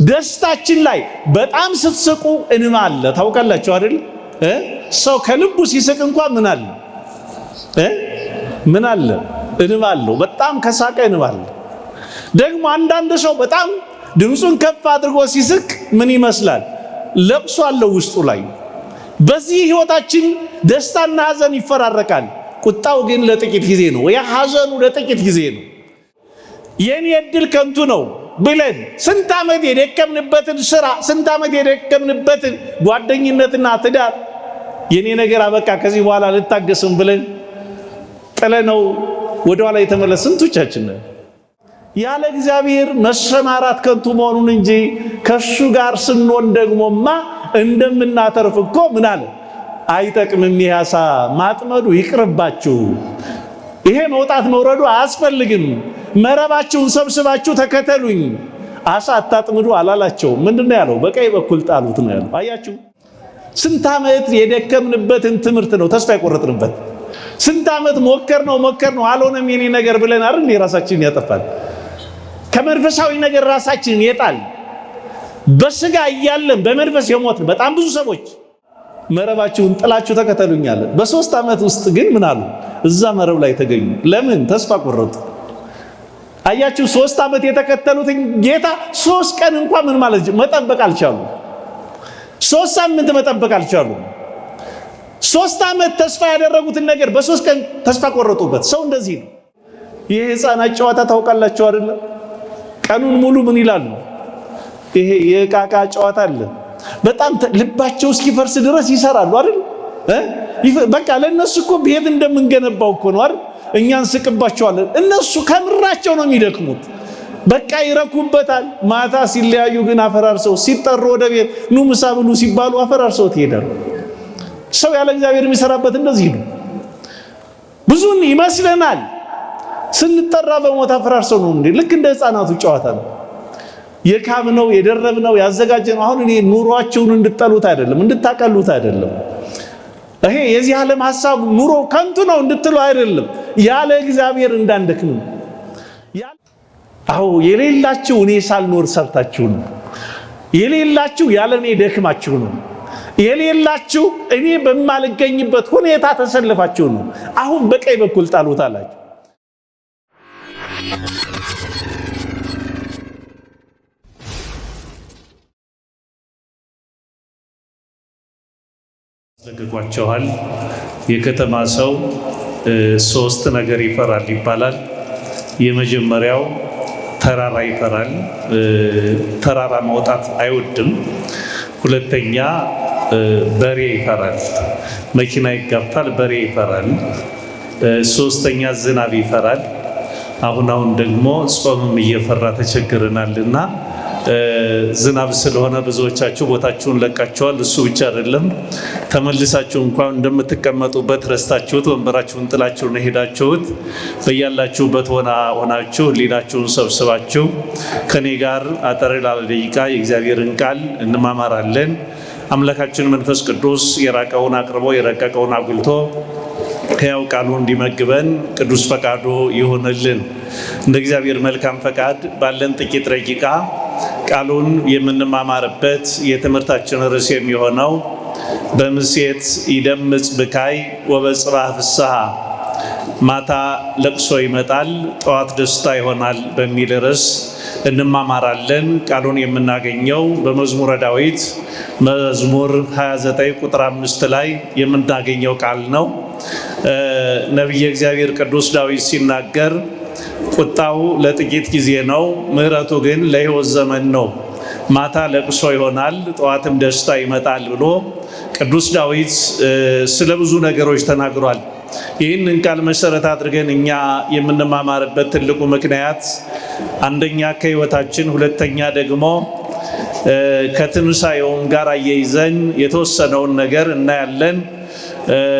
ደስታችን ላይ በጣም ስትስቁ እንባ አለ። ታውቃላችሁ አይደል? ሰው ከልቡ ሲስቅ እንኳን ምን አለ? ምን አለ? እንባ አለው። በጣም ከሳቀ እንባ አለ። ደግሞ አንዳንድ ሰው በጣም ድምፁን ከፍ አድርጎ ሲስቅ ምን ይመስላል? ለቅሶ አለው ውስጡ ላይ። በዚህ ህይወታችን ደስታና ሐዘን ይፈራረቃል። ቁጣው ግን ለጥቂት ጊዜ ነው። ያ ሐዘኑ ለጥቂት ጊዜ ነው። የኔ እድል ከንቱ ነው ብለን ስንት ዓመት የደከምንበትን ስራ፣ ስንት ዓመት የደከምንበትን ጓደኝነትና ትዳር የኔ ነገር አበቃ ከዚህ በኋላ ልታገስም ብለን ጥለነው ወደ ኋላ የተመለስ ስንቶቻችን ነን? ያለ እግዚአብሔር መሰማራት ከንቱ መሆኑን እንጂ ከሱ ጋር ስንሆን ደግሞማ እንደምናተርፍ እኮ ምን አለ? አይጠቅምም። ያሳ ማጥመዱ ይቅርባችሁ። ይሄ መውጣት መውረዱ አያስፈልግም። መረባችሁን ሰብስባችሁ ተከተሉኝ። አሳ አታጥምዱ አላላቸው። ምንድነው ያለው? በቀኝ በኩል ጣሉት ነው ያለው። አያችሁ፣ ስንት ዓመት የደከምንበትን ትምህርት ነው ተስፋ የቆረጥንበት። ስንት ዓመት ሞከር ነው አልሆነም የኔ ነገር ብለን አይደል ራሳችንን ያጠፋል። ከመንፈሳዊ ነገር ራሳችንን የጣል በስጋ እያለን በመንፈስ የሞትን በጣም ብዙ ሰዎች መረባችሁን ጥላችሁ ተከተሉኛል። በ3 ዓመት ውስጥ ግን ምን አሉ? እዛ መረብ ላይ ተገኙ። ለምን? ተስፋ ቆረጡ። አያችሁ፣ 3 ዓመት የተከተሉትን ጌታ 3 ቀን እንኳን ምን ማለት መጠበቅ አልቻሉ። 3 ሳምንት መጠበቅ አልቻሉ። 3 ዓመት ተስፋ ያደረጉትን ነገር በ3 ቀን ተስፋ ቆረጡበት። ሰው እንደዚህ ነው። ይሄ ሕፃናት ጨዋታ ታውቃላችሁ አይደል? ቀኑን ሙሉ ምን ይላሉ? ይሄ የቃቃ ጨዋታ አለ። በጣም ልባቸው እስኪፈርስ ድረስ ይሰራሉ አይደል? በቃ ለነሱ እኮ ቤት እንደምንገነባው እኮ ነው አይደል? እኛን ስቅባቸዋለን። እነሱ ከምራቸው ነው የሚደክሙት። በቃ ይረኩበታል። ማታ ሲለያዩ ግን አፈራርሰው፣ ሲጠሩ ወደ ቤት ኑ ምሳ ብሉ ሲባሉ አፈራርሰው ይሄዳሉ። ሰው ያለ እግዚአብሔር የሚሰራበት እንደዚህ ነው። ብዙን ይመስለናል። ስንጠራ በሞት አፈራርሰው ነው እንዴ? ልክ እንደ ሕፃናቱ ጨዋታ ነው። የካብነው የደረብነው ያዘጋጀነው። አሁን እኔ ኑሯቸውን እንድጠሉት አይደለም፣ እንድታቀሉት አይደለም። ይሄ የዚህ ዓለም ሐሳብ ኑሮ ከንቱ ነው እንድትሉ አይደለም፣ ያለ እግዚአብሔር እንዳንደክም። አዎ የሌላችሁ እኔ ሳልኖር ሰርታችሁ ነው። የሌላችሁ ያለ እኔ ደክማችሁ ነው። የሌላችሁ እኔ በማልገኝበት ሁኔታ ተሰልፋችሁ ነው። አሁን በቀኝ በኩል ጣሉት አላችሁ። ያስለቅቋቸዋል። የከተማ ሰው 3 ነገር ይፈራል ይባላል። የመጀመሪያው ተራራ ይፈራል። ተራራ መውጣት አይወድም። ሁለተኛ በሬ ይፈራል። መኪና ይጋፋል፣ በሬ ይፈራል። ሶስተኛ ዝናብ ይፈራል። አሁን ደግሞ ጾምም እየፈራ ተቸግረናልና ዝናብ ስለሆነ ብዙዎቻችሁ ቦታችሁን ለቃችኋል። እሱ ብቻ አይደለም፣ ተመልሳችሁ እንኳን እንደምትቀመጡበት ረስታችሁት ወንበራችሁን ጥላችሁ ነው ሄዳችሁት። በያላችሁበት ሆናችሁ ሊናችሁን ሰብስባችሁ ከኔ ጋር አጠር ላለ ደቂቃ የእግዚአብሔርን ቃል እንማማራለን። አምላካችን መንፈስ ቅዱስ የራቀውን አቅርቦ የረቀቀውን አጉልቶ ሕያው ቃሉ እንዲመግበን ቅዱስ ፈቃዱ ይሁንልን። እንደ እግዚአብሔር መልካም ፈቃድ ባለን ጥቂት ደቂቃ ቃሉን የምንማማርበት የትምህርታችን ርዕስ የሚሆነው በምሴት ይደምጽ ብካይ ወበጽባሕ ፍስሐ፣ ማታ ለቅሶ ይመጣል ጠዋት ደስታ ይሆናል በሚል ርዕስ እንማማራለን። ቃሉን የምናገኘው በመዝሙረ ዳዊት መዝሙር 29 ቁጥር 5 ላይ የምናገኘው ቃል ነው። ነቢየ እግዚአብሔር ቅዱስ ዳዊት ሲናገር ቁጣው ለጥቂት ጊዜ ነው፣ ምሕረቱ ግን ለሕይወት ዘመን ነው። ማታ ለቅሶ ይሆናል ጠዋትም ደስታ ይመጣል ብሎ ቅዱስ ዳዊት ስለ ብዙ ነገሮች ተናግሯል። ይህንን ቃል መሰረት አድርገን እኛ የምንማማርበት ትልቁ ምክንያት አንደኛ ከሕይወታችን፣ ሁለተኛ ደግሞ ከትንሣኤውም ጋር አያይዘን የተወሰነውን ነገር እናያለን።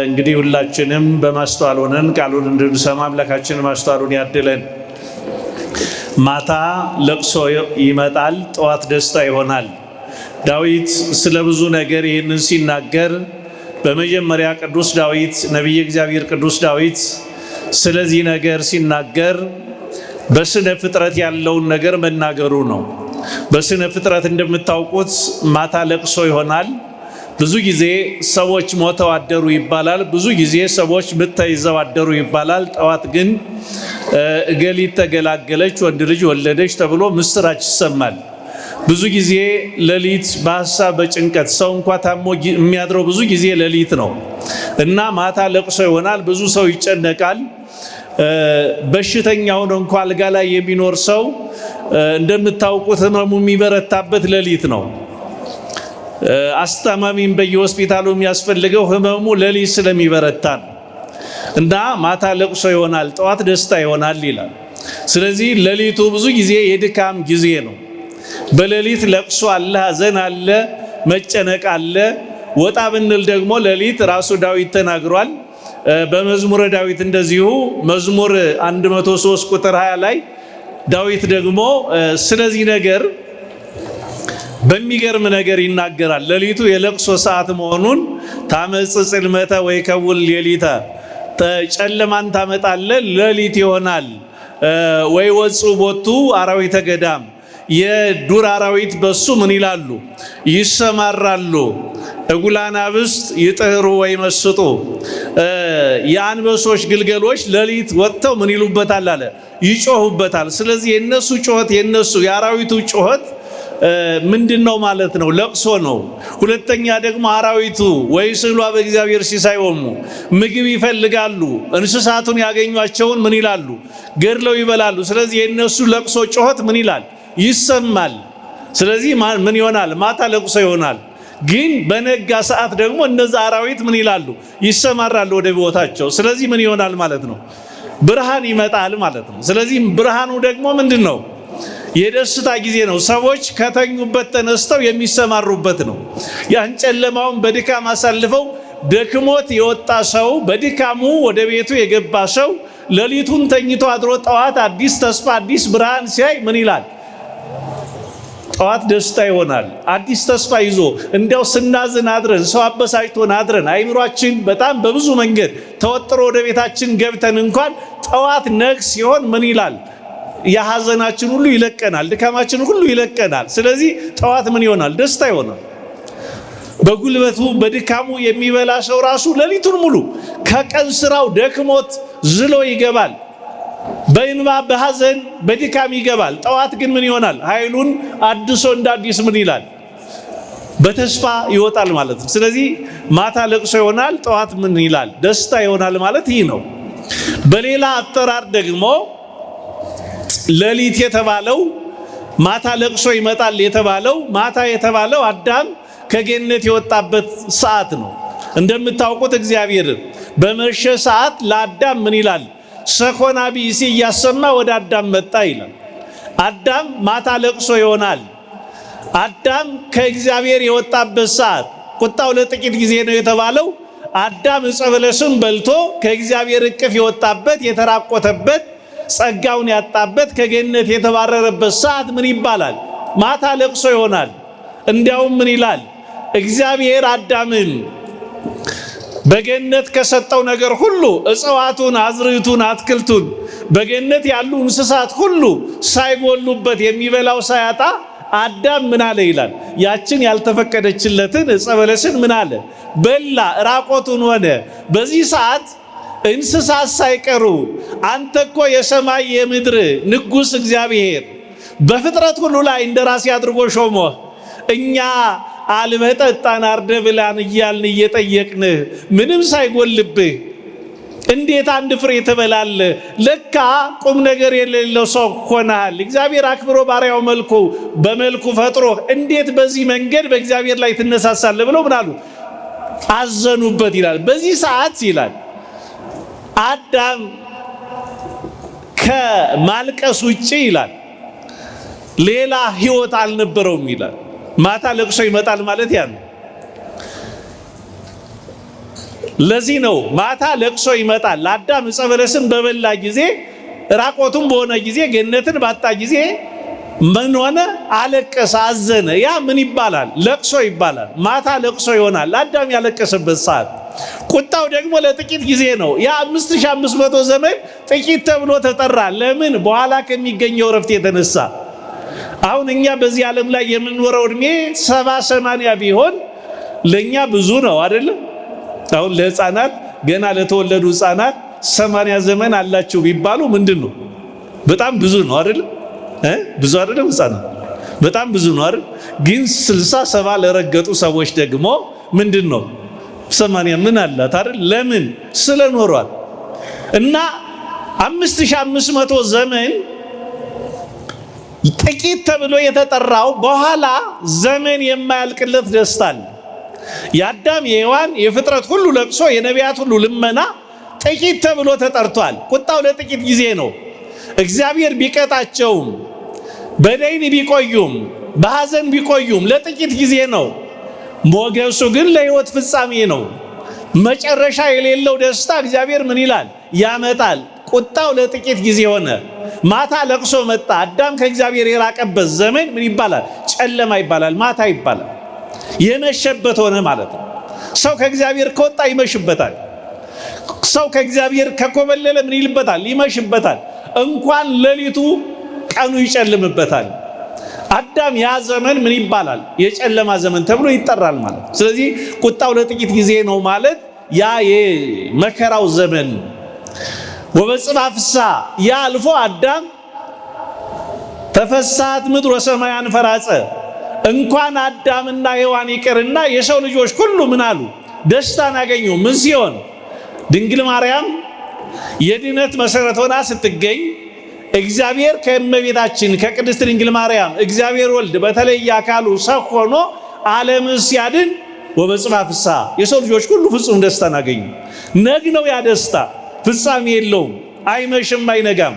እንግዲህ ሁላችንም በማስተዋል ሆነን ቃሉን እንድንሰማ አምላካችን ማስተዋሉን ያድለን። ማታ ለቅሶ ይመጣል ጠዋት ደስታ ይሆናል። ዳዊት ስለ ብዙ ነገር ይህንን ሲናገር በመጀመሪያ ቅዱስ ዳዊት ነቢየ እግዚአብሔር ቅዱስ ዳዊት ስለዚህ ነገር ሲናገር በስነ ፍጥረት ያለውን ነገር መናገሩ ነው። በስነ ፍጥረት እንደምታውቁት ማታ ለቅሶ ይሆናል። ብዙ ጊዜ ሰዎች ሞተው አደሩ ይባላል። ብዙ ጊዜ ሰዎች ምጥ ተይዘው አደሩ ይባላል። ጠዋት ግን እገሊት ተገላገለች፣ ወንድ ልጅ ወለደች ተብሎ ምስራች ይሰማል። ብዙ ጊዜ ሌሊት በሐሳብ በጭንቀት ሰው እንኳን ታሞ የሚያድረው ብዙ ጊዜ ሌሊት ነው እና ማታ ለቅሶ ይሆናል። ብዙ ሰው ይጨነቃል። በሽተኛው ነው እንኳን አልጋ ላይ የሚኖር ሰው እንደምታውቁት ህመሙ የሚበረታበት ሌሊት ነው። አስታማሚም በየሆስፒታሉ የሚያስፈልገው ህመሙ ሌሊት ስለሚበረታ እና ማታ ለቅሶ ይሆናል፣ ጠዋት ደስታ ይሆናል ይላል። ስለዚህ ሌሊቱ ብዙ ጊዜ የድካም ጊዜ ነው። በሌሊት ለቅሶ አለ፣ ሐዘን አለ፣ መጨነቅ አለ። ወጣ ብንል ደግሞ ሌሊት ራሱ ዳዊት ተናግሯል። በመዝሙረ ዳዊት እንደዚሁ መዝሙር 103 ቁጥር 20 ላይ ዳዊት ደግሞ ስለዚህ ነገር በሚገርም ነገር ይናገራል። ሌሊቱ የለቅሶ ሰዓት መሆኑን ታመጽ ጽልመተ ወይ ከውል ሌሊተ፣ ጨለማን ታመጣለ ሌሊት ይሆናል። ወይ ወጹ ቦቱ አራዊተ ገዳም፣ የዱር አራዊት በሱ ምን ይላሉ? ይሰማራሉ። እጉላን አብስት ይጥሩ ወይ መስጡ፣ የአንበሶች ግልገሎች ሌሊት ወጥተው ምን ይሉበታል አለ? ይጮሁበታል። ስለዚህ የነሱ ጩኸት የአራዊቱ ጩኸት ምንድነው ማለት ነው? ለቅሶ ነው። ሁለተኛ ደግሞ አራዊቱ ወይ ስሏ በእግዚአብሔር ሲሳይወሙ ምግብ ይፈልጋሉ። እንስሳቱን ያገኟቸውን ምን ይላሉ? ገድለው ይበላሉ። ስለዚህ የነሱ ለቅሶ ጩኸት ምን ይላል? ይሰማል። ስለዚህ ምን ይሆናል? ማታ ለቅሶ ይሆናል። ግን በነጋ ሰዓት ደግሞ እነዛ አራዊት ምን ይላሉ? ይሰማራሉ ወደ ቦታቸው። ስለዚህ ምን ይሆናል ማለት ነው? ብርሃን ይመጣል ማለት ነው። ስለዚህ ብርሃኑ ደግሞ ምንድን ነው? የደስታ ጊዜ ነው። ሰዎች ከተኙበት ተነስተው የሚሰማሩበት ነው። ያን ጨለማውን በድካም አሳልፈው ደክሞት የወጣ ሰው፣ በድካሙ ወደ ቤቱ የገባ ሰው ሌሊቱን ተኝቶ አድሮ ጠዋት አዲስ ተስፋ አዲስ ብርሃን ሲያይ ምን ይላል? ጠዋት ደስታ ይሆናል። አዲስ ተስፋ ይዞ እንዲያው ስናዝን አድረን ሰው አበሳጭቶን አድረን አይምሯችን በጣም በብዙ መንገድ ተወጥሮ ወደ ቤታችን ገብተን እንኳን ጠዋት ነግ ሲሆን ምን ይላል? የሐዘናችን ሁሉ ይለቀናል፣ ድካማችን ሁሉ ይለቀናል። ስለዚህ ጠዋት ምን ይሆናል? ደስታ ይሆናል። በጉልበቱ በድካሙ የሚበላ ሰው ራሱ ሌሊቱን ሙሉ ከቀን ስራው ደክሞት ዝሎ ይገባል። በእንባ በሐዘን በድካም ይገባል። ጠዋት ግን ምን ይሆናል? ኃይሉን አድሶ እንደ አዲስ ምን ይላል? በተስፋ ይወጣል ማለት ነው። ስለዚህ ማታ ለቅሶ ይሆናል፣ ጠዋት ምን ይላል? ደስታ ይሆናል ማለት ይህ ነው። በሌላ አጠራር ደግሞ ሌሊት የተባለው ማታ ለቅሶ ይመጣል የተባለው ማታ የተባለው አዳም ከገነት የወጣበት ሰዓት ነው። እንደምታውቁት እግዚአብሔር በመሸ ሰዓት ለአዳም ምን ይላል? ሰኮና ቢሲ እያሰማ ወደ አዳም መጣ ይላል። አዳም ማታ ለቅሶ ይሆናል። አዳም ከእግዚአብሔር የወጣበት ሰዓት ቁጣው ለጥቂት ጊዜ ነው የተባለው። አዳም ዕፀ በለስን በልቶ ከእግዚአብሔር እቅፍ የወጣበት የተራቆተበት ጸጋውን ያጣበት ከገነት የተባረረበት ሰዓት ምን ይባላል? ማታ ለቅሶ ይሆናል። እንዲያውም ምን ይላል? እግዚአብሔር አዳምን በገነት ከሰጠው ነገር ሁሉ እጽዋቱን፣ አዝርዕቱን፣ አትክልቱን በገነት ያሉ እንስሳት ሁሉ ሳይጎሉበት የሚበላው ሳያጣ አዳም ምን አለ ይላል? ያችን ያልተፈቀደችለትን ዕፀ በለስን ምን አለ? በላ፣ ራቆቱን ሆነ። በዚህ ሰዓት እንስሳት ሳይቀሩ አንተ እኮ የሰማይ የምድር ንጉሥ እግዚአብሔር በፍጥረት ሁሉ ላይ እንደራሴ አድርጎ ሾሞህ እኛ አልበጠጣን አርደ ብላን እያልን እየጠየቅንህ ምንም ሳይጎልብህ እንዴት አንድ ፍሬ ትበላለህ? ለካ ቁም ነገር የሌለው ሰው ሆነሃል። እግዚአብሔር አክብሮ ባሪያው በመልኩ ፈጥሮ እንዴት በዚህ መንገድ በእግዚአብሔር ላይ ትነሳሳለህ? ብለው ምን አሉ? አዘኑበት ይላል። በዚህ ሰዓት ይላል አዳም ከማልቀስ ውጪ ይላል ሌላ ህይወት አልነበረውም ይላል። ማታ ለቅሶ ይመጣል ማለት ያ ነው። ለዚህ ነው ማታ ለቅሶ ይመጣል። አዳም ዕፀ በለስን በበላ ጊዜ ራቆቱን በሆነ ጊዜ ገነትን ባጣ ጊዜ ምን ሆነ? አለቀሰ፣ አዘነ። ያ ምን ይባላል? ለቅሶ ይባላል። ማታ ለቅሶ ይሆናል አዳም ያለቀሰበት ሰዓት። ቁጣው ደግሞ ለጥቂት ጊዜ ነው። ያ 5500 ዘመን ጥቂት ተብሎ ተጠራ። ለምን? በኋላ ከሚገኘው ረፍት የተነሳ አሁን እኛ በዚህ ዓለም ላይ የምንኖረው እድሜ 70-80 ቢሆን ለኛ ብዙ ነው አይደለም? አሁን ለህፃናት ገና ለተወለዱ ህፃናት 80 ዘመን አላቸው ቢባሉ ምንድነው? በጣም ብዙ ነው አይደለም? ብዙ አይደለም? ህፃናት በጣም ብዙ ነው አይደል? ግን 60-70 ለረገጡ ሰዎች ደግሞ ምንድነው? 80 ምን አላት አይደል? ለምን? ስለኖሯል። እና 5500 ዘመን ጥቂት ተብሎ የተጠራው በኋላ ዘመን የማያልቅለት ደስታል። የአዳም የሔዋን የፍጥረት ሁሉ ለቅሶ የነቢያት ሁሉ ልመና ጥቂት ተብሎ ተጠርቷል። ቁጣው ለጥቂት ጊዜ ነው። እግዚአብሔር ቢቀጣቸውም በደይን ቢቆዩም በሐዘን ቢቆዩም ለጥቂት ጊዜ ነው። ሞገሱ ግን ለሕይወት ፍጻሜ ነው። መጨረሻ የሌለው ደስታ እግዚአብሔር ምን ይላል? ያመጣል። ቁጣው ለጥቂት ጊዜ ሆነ። ማታ ለቅሶ መጣ። አዳም ከእግዚአብሔር የራቀበት ዘመን ምን ይባላል? ጨለማ ይባላል። ማታ ይባላል። የመሸበት ሆነ ማለት ነው። ሰው ከእግዚአብሔር ከወጣ ይመሽበታል። ሰው ከእግዚአብሔር ከኮበለለ ምን ይልበታል? ይመሽበታል። እንኳን ሌሊቱ ቀኑ ይጨልምበታል። አዳም ያ ዘመን ምን ይባላል? የጨለማ ዘመን ተብሎ ይጠራል ማለት ነው። ስለዚህ ቁጣው ለጥቂት ጊዜ ነው ማለት ያ የመከራው ዘመን ወበጽባ ፍስሐ ያ አልፎ አዳም ተፈሳት ምድር ወሰማይ አንፈራጸ እንኳን አዳምና ሔዋን ይቅርና የሰው ልጆች ሁሉ ምን አሉ? ደስታን አገኙ። ምን ሲሆን? ድንግል ማርያም የድነት መሰረት ሆና ስትገኝ እግዚአብሔር ከእመቤታችን ከቅድስት ድንግል ማርያም እግዚአብሔር ወልድ በተለየ አካሉ ሰው ሆኖ ዓለምን ሲያድን ወበጽባ ፍስሐ የሰው ልጆች ሁሉ ፍጹም ደስታን አገኙ። ነግ ነው ያ ደስታ፣ ፍጻሜ የለውም፣ አይመሽም አይነጋም።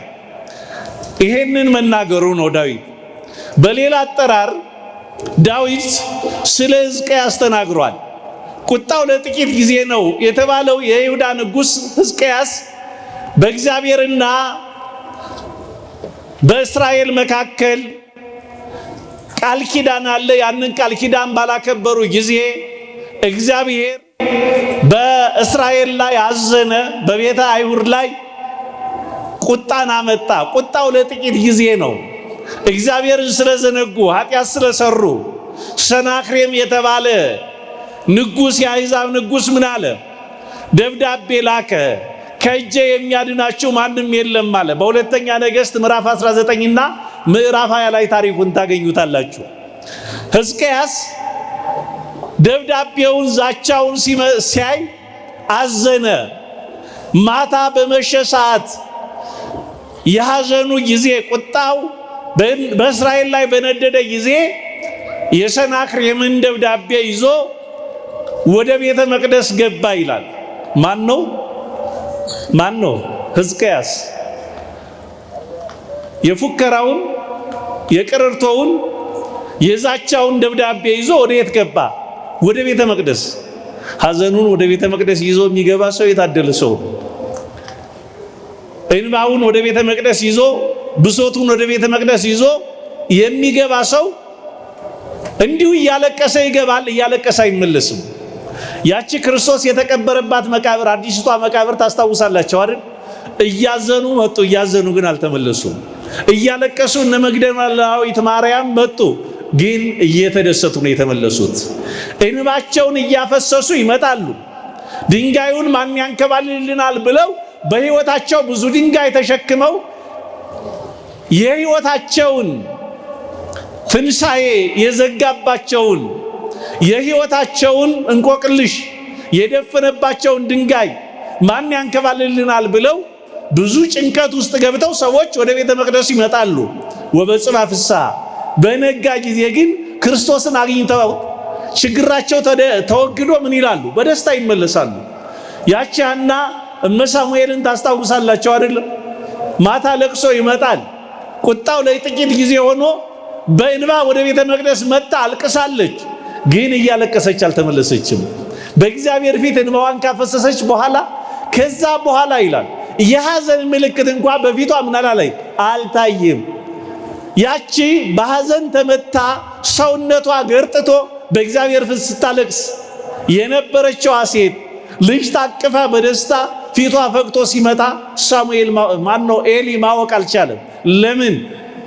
ይሄንን መናገሩ ነው ዳዊት። በሌላ አጠራር ዳዊት ስለ ሕዝቅያስ ተናግሯል። ቁጣው ለጥቂት ጊዜ ነው የተባለው የይሁዳ ንጉሥ ሕዝቅያስ በእግዚአብሔርና በእስራኤል መካከል ቃል ኪዳን አለ። ያንን ቃል ኪዳን ባላከበሩ ጊዜ እግዚአብሔር በእስራኤል ላይ አዘነ። በቤተ አይሁድ ላይ ቁጣን አመጣ። ቁጣው ለጥቂት ጊዜ ነው። እግዚአብሔርን ስለዘነጉ ኃጢአት ስለሰሩ ሰናክሬም የተባለ ንጉሥ የአሕዛብ ንጉሥ ምን አለ? ደብዳቤ ላከ። ከእጄ የሚያድናችሁ ማንም የለም አለ። በሁለተኛ ነገሥት ምዕራፍ 19 እና ምዕራፍ 20 ላይ ታሪኩን ታገኙታላችሁ። ሕዝቅያስ ደብዳቤውን ዛቻውን ሲያይ አዘነ። ማታ በመሸ ሰዓት የሐዘኑ ጊዜ ቁጣው በእስራኤል ላይ በነደደ ጊዜ የሰናክሬምን ደብዳቤ ይዞ ወደ ቤተ መቅደስ ገባ ይላል። ማን ነው? ሕዝቅያስ። የፉከራውን የቅርርቶውን የዛቻውን ደብዳቤ ይዞ ወደ የት ገባ? ወደ ቤተ መቅደስ። ሐዘኑን ወደ ቤተ መቅደስ ይዞ የሚገባ ሰው የታደለ ሰው። እንባውን ወደ ቤተ መቅደስ ይዞ ብሶቱን ወደ ቤተ መቅደስ ይዞ የሚገባ ሰው እንዲሁ እያለቀሰ ይገባል፣ እያለቀሰ አይመለስም። ያቺ ክርስቶስ የተቀበረባት መቃብር አዲስቷ መቃብር ታስታውሳላችሁ አይደል? እያዘኑ መጡ፣ እያዘኑ ግን አልተመለሱም። እያለቀሱ እነ መግደላዊት ማርያም መጡ፣ ግን እየተደሰቱ ነው የተመለሱት። እንባቸውን እያፈሰሱ ይመጣሉ። ድንጋዩን ማን ያንከባልልናል ብለው በሕይወታቸው ብዙ ድንጋይ ተሸክመው የሕይወታቸውን ትንሣኤ የዘጋባቸውን የሕይወታቸውን እንቆቅልሽ የደፈነባቸውን ድንጋይ ማን ያንከባልልናል ብለው ብዙ ጭንቀት ውስጥ ገብተው ሰዎች ወደ ቤተ መቅደስ ይመጣሉ። ወበጽባ ፍስሐ በነጋ ጊዜ ግን ክርስቶስን አግኝተው ችግራቸው ተወግዶ ምን ይላሉ? በደስታ ይመለሳሉ። ያቺ ሐና እመ ሳሙኤልን ታስታውሳላችሁ አይደለም? ማታ ለቅሶ ይመጣል። ቁጣው ለጥቂት ጊዜ ሆኖ በእንባ ወደ ቤተ መቅደስ መጣ፣ አልቅሳለች። ግን እያለቀሰች አልተመለሰችም። በእግዚአብሔር ፊት እንባዋን ካፈሰሰች በኋላ ከዛ በኋላ ይላል የሐዘን ምልክት እንኳን በፊቷ ምን አላለኝ አልታየም። ያቺ በሐዘን ተመታ ሰውነቷ ገርጥቶ በእግዚአብሔር ፊት ስታለቅስ የነበረችው ሴት ልጅ ታቅፋ በደስታ ፊቷ ፈቅቶ ሲመጣ ሳሙኤል ኤሊ ማወቅ አልቻለም። ለምን?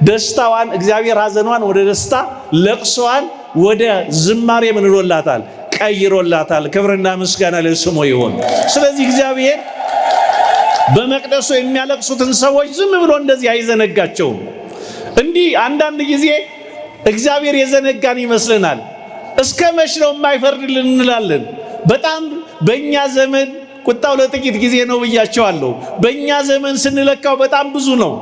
ደስታዋን እግዚአብሔር ሐዘኗን ወደ ደስታ ለቅሷን ወደ ዝማሬ ምን ብሎላታል? ቀይሮላታል። ክብርና ምስጋና ለስሙ ይሁን። ስለዚህ እግዚአብሔር በመቅደሱ የሚያለቅሱትን ሰዎች ዝም ብሎ እንደዚህ አይዘነጋቸውም። እንዲህ አንዳንድ ጊዜ እግዚአብሔር የዘነጋን ይመስልናል። እስከ መች ነው የማይፈርድልን እንላለን። በጣም በእኛ ዘመን ቁጣው ለጥቂት ጊዜ ነው ብያቸዋለሁ። በእኛ ዘመን ስንለካው በጣም ብዙ ነው።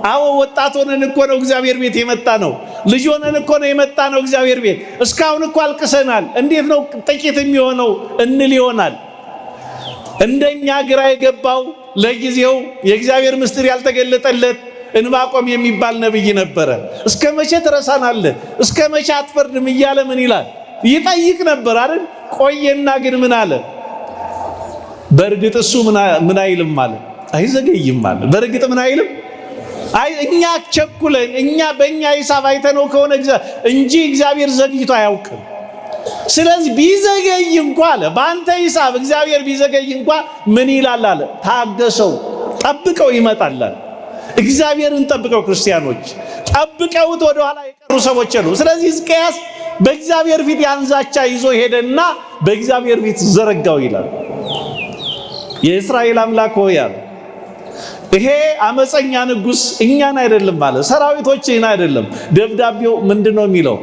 አዎ ወጣት ሆነን እኮ ነው እግዚአብሔር ቤት የመጣ ነው። ልጅ ሆነን እኮ ነው የመጣ ነው እግዚአብሔር ቤት። እስካሁን እኮ አልቅሰናል። እንዴት ነው ጥቂት የሚሆነው እንል ይሆናል። እንደኛ ግራ የገባው ለጊዜው የእግዚአብሔር ምስጢር ያልተገለጠለት ዕንባቆም የሚባል ነብይ ነበረ። እስከ መቼ ትረሳናለህ? እስከ መቼ አትፈርድም? እያለ ምን ይላል ይጠይቅ ነበር አይደል? ቆየና ግን ምን አለ? በእርግጥ እሱ ምን አይልም አለ፣ አይዘገይም አለ። በእርግጥ ምን አይልም እኛ ቸኩለን እኛ በእኛ ሂሳብ አይተነው ከሆነ እንጂ እግዚአብሔር ዘግይቶ አያውቅም። ስለዚህ ቢዘገይ እንኳ አለ በአንተ ሂሳብ እግዚአብሔር ቢዘገይ እንኳ ምን ይላል አለ? ታገሰው፣ ጠብቀው ይመጣል። እግዚአብሔርን ጠብቀው ክርስቲያኖች ጠብቀውት ወደኋላ የቀሩ ሰዎች አሉ። ስለዚህ ሕዝቅያስ በእግዚአብሔር ፊት ያንዛቻ ይዞ ሄደና በእግዚአብሔር ፊት ዘረጋው ይላል። የእስራኤል አምላክ ሆይ አለ ይሄ አመፀኛ ንጉሥ እኛን አይደለም ማለት ሰራዊቶችን አይደለም። ደብዳቤው ምንድነው የሚለው?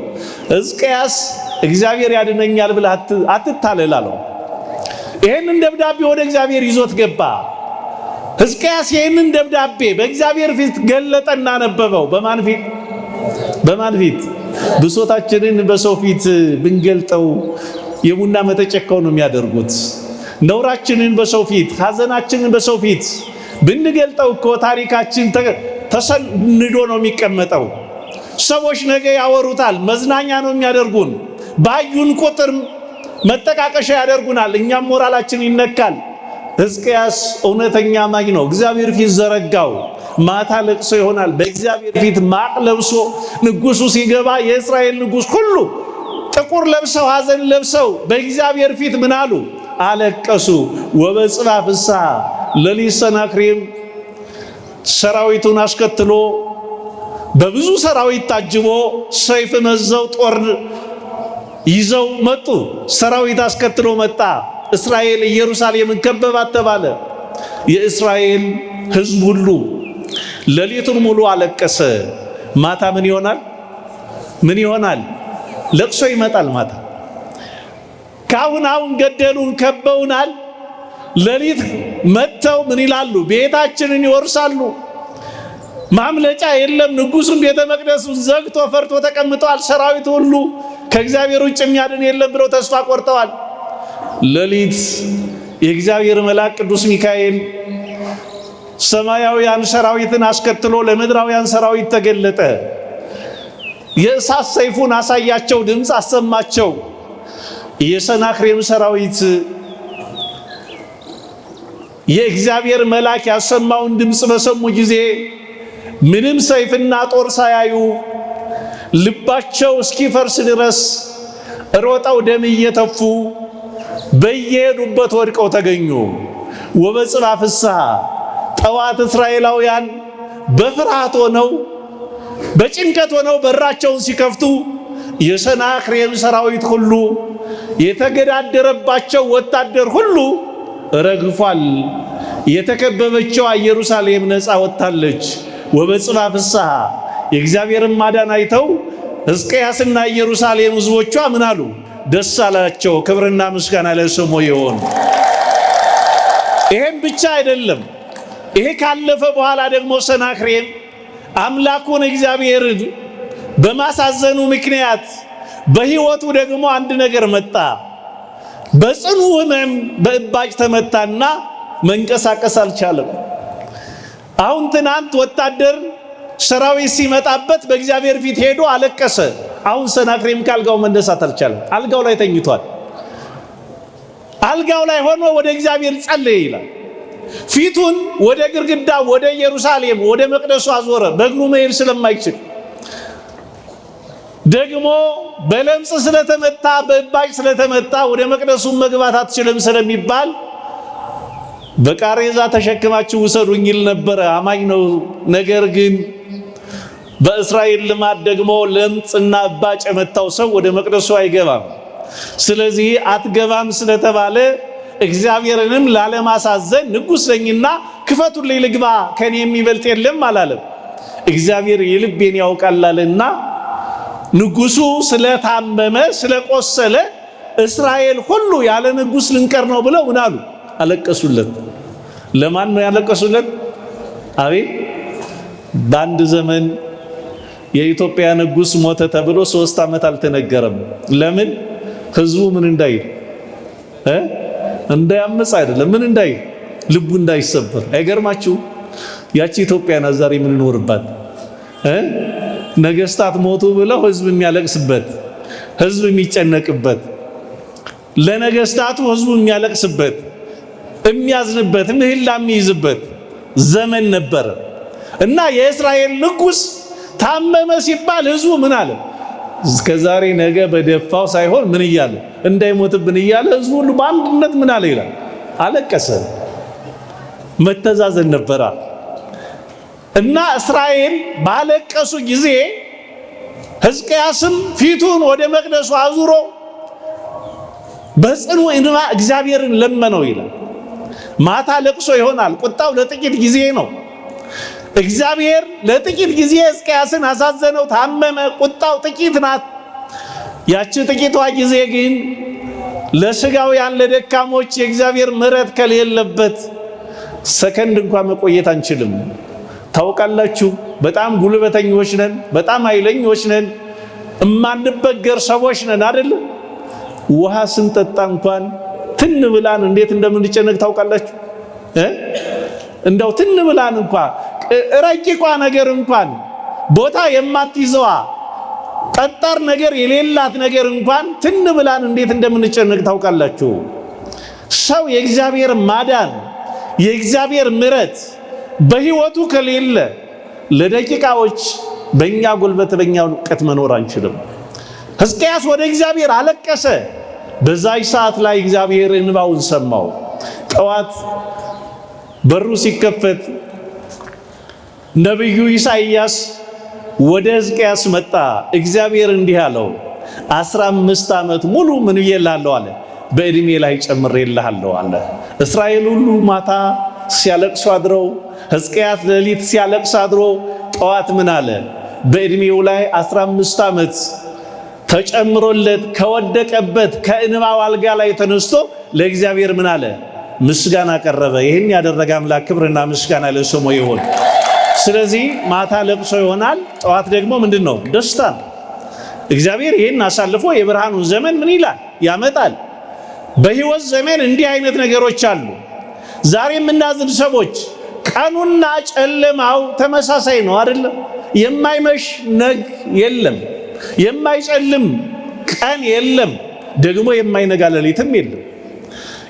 ሕዝቅያስ እግዚአብሔር ያድነኛል ብለህ አትታለል አለው። ይሄንን ደብዳቤ ወደ እግዚአብሔር ይዞት ገባ። ሕዝቅያስ ይሄንን ደብዳቤ በእግዚአብሔር ፊት ገለጠና ነበበው። በማን ፊት? በማን ፊት? ብሶታችንን በሰው ፊት ብንገልጠው የቡና መጠጨካው ነው የሚያደርጉት። ነውራችንን በሰው ፊት፣ ሐዘናችንን በሰው ፊት ብንገልጠው እኮ ታሪካችን ተሰንዶ ነው የሚቀመጠው። ሰዎች ነገ ያወሩታል፣ መዝናኛ ነው የሚያደርጉን። ባዩን ቁጥር መጠቃቀሻ ያደርጉናል፣ እኛም ሞራላችን ይነካል። ሕዝቅያስ እውነተኛ አማኝ ነው። እግዚአብሔር ፊት ዘረጋው። ማታ ለቅሶ ይሆናል። በእግዚአብሔር ፊት ማቅ ለብሶ ንጉሱ ሲገባ የእስራኤል ንጉስ ሁሉ ጥቁር ለብሰው ሐዘን ለብሰው በእግዚአብሔር ፊት ምን አሉ? አለቀሱ። ወበጽባ ፍስሐ ሌሊት ሰናክሬም ሰራዊቱን አስከትሎ በብዙ ሰራዊት ታጅቦ ሰይፍ መዘው ጦር ይዘው መጡ። ሰራዊት አስከትሎ መጣ። እስራኤል ኢየሩሳሌምን ከበባት ተባለ። የእስራኤል ሕዝብ ሁሉ ሌሊቱን ሙሉ አለቀሰ። ማታ ምን ይሆናል? ምን ይሆናል? ለቅሶ ይመጣል ማታ። ካሁን አሁን ገደሉን፣ ከበውናል። ሌሊት መጥተው ምን ይላሉ? ቤታችንን ይወርሳሉ። ማምለጫ የለም። ንጉሱም ቤተ መቅደሱን ዘግቶ ፈርቶ ተቀምጠዋል። ሰራዊት ሁሉ ከእግዚአብሔር ውጭ የሚያድን የለም ብለው ተስፋ ቆርጠዋል። ሌሊት የእግዚአብሔር መልአክ ቅዱስ ሚካኤል ሰማያውያን ሰራዊትን አስከትሎ ለምድራውያን ሰራዊት ተገለጠ። የእሳት ሰይፉን አሳያቸው፣ ድምፅ አሰማቸው። የሰናክሬም ሰራዊት የእግዚአብሔር መልአክ ያሰማውን ድምፅ በሰሙ ጊዜ ምንም ሰይፍና ጦር ሳያዩ ልባቸው እስኪፈርስ ድረስ ሮጠው ደም እየተፉ በየሄዱበት ወድቀው ተገኙ። ወበጽባ ፍስሐ ጠዋት እስራኤላውያን በፍርሃት ሆነው በጭንቀት ሆነው በራቸውን ሲከፍቱ የሰናክሬም ሰራዊት ሁሉ የተገዳደረባቸው ወታደር ሁሉ ረግፏል። የተከበበችው ኢየሩሳሌም ነፃ ወጥታለች። ወበጽባ ፍስሐ የእግዚአብሔርን ማዳን አይተው ሕዝቅያስና ኢየሩሳሌም ሕዝቦቿ ምን አሉ? ደስ አላቸው። ክብርና ምስጋና ለስሙ ይሁን። ይሄም ብቻ አይደለም። ይሄ ካለፈ በኋላ ደግሞ ሰናክሬም አምላኩን እግዚአብሔርን በማሳዘኑ ምክንያት በሕይወቱ ደግሞ አንድ ነገር መጣ። በጽኑ ሕመም በእባጭ ተመታና መንቀሳቀስ አልቻለም። አሁን ትናንት ወታደር ሰራዊት ሲመጣበት በእግዚአብሔር ፊት ሄዶ አለቀሰ። አሁን ሰናክሬም ካልጋው መነሳት አልቻለም። አልጋው ላይ ተኝቷል። አልጋው ላይ ሆኖ ወደ እግዚአብሔር ጸለየ ይላል። ፊቱን ወደ ግድግዳ ወደ ኢየሩሳሌም ወደ መቅደሱ አዞረ። በእግሩ መሄድ ስለማይችል ደግሞ በለምጽ ስለተመታ በእባጭ ስለተመታ ወደ መቅደሱ መግባት አትችልም ስለሚባል በቃሬዛ ተሸክማችሁ ውሰዱኝ ይል ነበረ። አማኝ ነው። ነገር ግን በእስራኤል ልማድ ደግሞ ለምጽና እባጭ የመታው ሰው ወደ መቅደሱ አይገባም። ስለዚህ አትገባም ስለተባለ እግዚአብሔርንም ላለማሳዘን ንጉሥ ነኝና ክፈቱልኝ ልግባ ከኔ የሚበልጥ የለም አላለም። እግዚአብሔር የልቤን ያውቃልና ንጉሱ ስለታመመ ስለቆሰለ እስራኤል ሁሉ ያለ ንጉሥ ልንቀር ነው ብለው ምን አሉ? አለቀሱለት። ለማን ነው ያለቀሱለት? አቤት! በአንድ ዘመን የኢትዮጵያ ንጉሥ ሞተ ተብሎ 3 ዓመት አልተነገረም። ለምን? ህዝቡ ምን እንዳይል እንዳያመጽ አይደለም፣ ምን እንዳይል ልቡ እንዳይሰበር። አይገርማችሁ? ያቺ ኢትዮጵያ ናት ዛሬ የምንኖርባት። ነገስታት ሞቱ ብለው ህዝብ የሚያለቅስበት፣ ህዝብ የሚጨነቅበት፣ ለነገስታቱ ህዝቡ የሚያለቅስበት፣ የሚያዝንበት፣ ምህላ የሚይዝበት ዘመን ነበረ እና የእስራኤል ንጉሥ ታመመ ሲባል ህዝቡ ምን አለ? እስከዛሬ ነገ በደፋው ሳይሆን ምን እያለ እንዳይሞትብን እያለ ህዝቡ ሁሉ በአንድነት ምን አለ ይላል? አለቀሰ። መተዛዘን ነበራ እና እስራኤል ባለቀሱ ጊዜ ሕዝቅያስም ፊቱን ወደ መቅደሱ አዙሮ በጽኑ እንባ እግዚአብሔርን ለመነው ይላል። ማታ ለቅሶ ይሆናል። ቁጣው ለጥቂት ጊዜ ነው። እግዚአብሔር ለጥቂት ጊዜ ሕዝቅያስን አሳዘነው፣ ታመመ። ቁጣው ጥቂት ናት። ያቺ ጥቂቷ ጊዜ ግን ለስጋውያን ለደካሞች የእግዚአብሔር ምሕረት ከሌለበት ሰከንድ እንኳን መቆየት አንችልም። ታውቃላችሁ፣ በጣም ጉልበተኞች ነን፣ በጣም ኃይለኞች ነን፣ እማንበገር ሰዎች ነን አይደለም? ውሃ ስንጠጣ እንኳን ትን ብላን እንዴት እንደምንጨነቅ ታውቃላችሁ? እንደው ትን ብላን እንኳን ረቂቋ ነገር እንኳን ቦታ የማትይዘዋ ጠጣር ነገር የሌላት ነገር እንኳን ትን ብላን እንዴት እንደምንጨነቅ ታውቃላችሁ? ሰው የእግዚአብሔር ማዳን የእግዚአብሔር ምሕረት በህይወቱ ከሌለ ለደቂቃዎች በእኛ ጉልበት በእኛ እውቀት መኖር አንችልም። ሕዝቅያስ ወደ እግዚአብሔር አለቀሰ። በዛች ሰዓት ላይ እግዚአብሔር እንባውን ሰማው። ጠዋት በሩ ሲከፈት ነቢዩ ኢሳይያስ ወደ ሕዝቅያስ መጣ። እግዚአብሔር እንዲህ አለው፣ 15 ዓመት ሙሉ ምን ብዬልሃለሁ አለ? በእድሜ ላይ ጨምሬልሃለሁ አለ። እስራኤል ሁሉ ማታ ሲያለቅሱ አድረው፣ ሕዝቅያስ ሌሊት ሲያለቅስ አድሮ ጠዋት ምን አለ? በእድሜው ላይ 15 ዓመት ተጨምሮለት ከወደቀበት ከእንባው አልጋ ላይ ተነስቶ ለእግዚአብሔር ምን አለ? ምስጋና ቀረበ። ይህን ያደረገ አምላክ ክብርና ምስጋና ለስሙ ይሁን። ስለዚህ ማታ ለቅሶ ይሆናል፣ ጠዋት ደግሞ ምንድን ነው? ደስታ ነው። እግዚአብሔር ይህን አሳልፎ የብርሃኑን ዘመን ምን ይላል? ያመጣል። በህይወት ዘመን እንዲህ አይነት ነገሮች አሉ። ዛሬ የምናዝን ሰዎች ቀኑና ጨለማው ተመሳሳይ ነው አይደለም? የማይመሽ ነግ የለም፣ የማይጨልም ቀን የለም፣ ደግሞ የማይነጋ ሌሊትም የለም።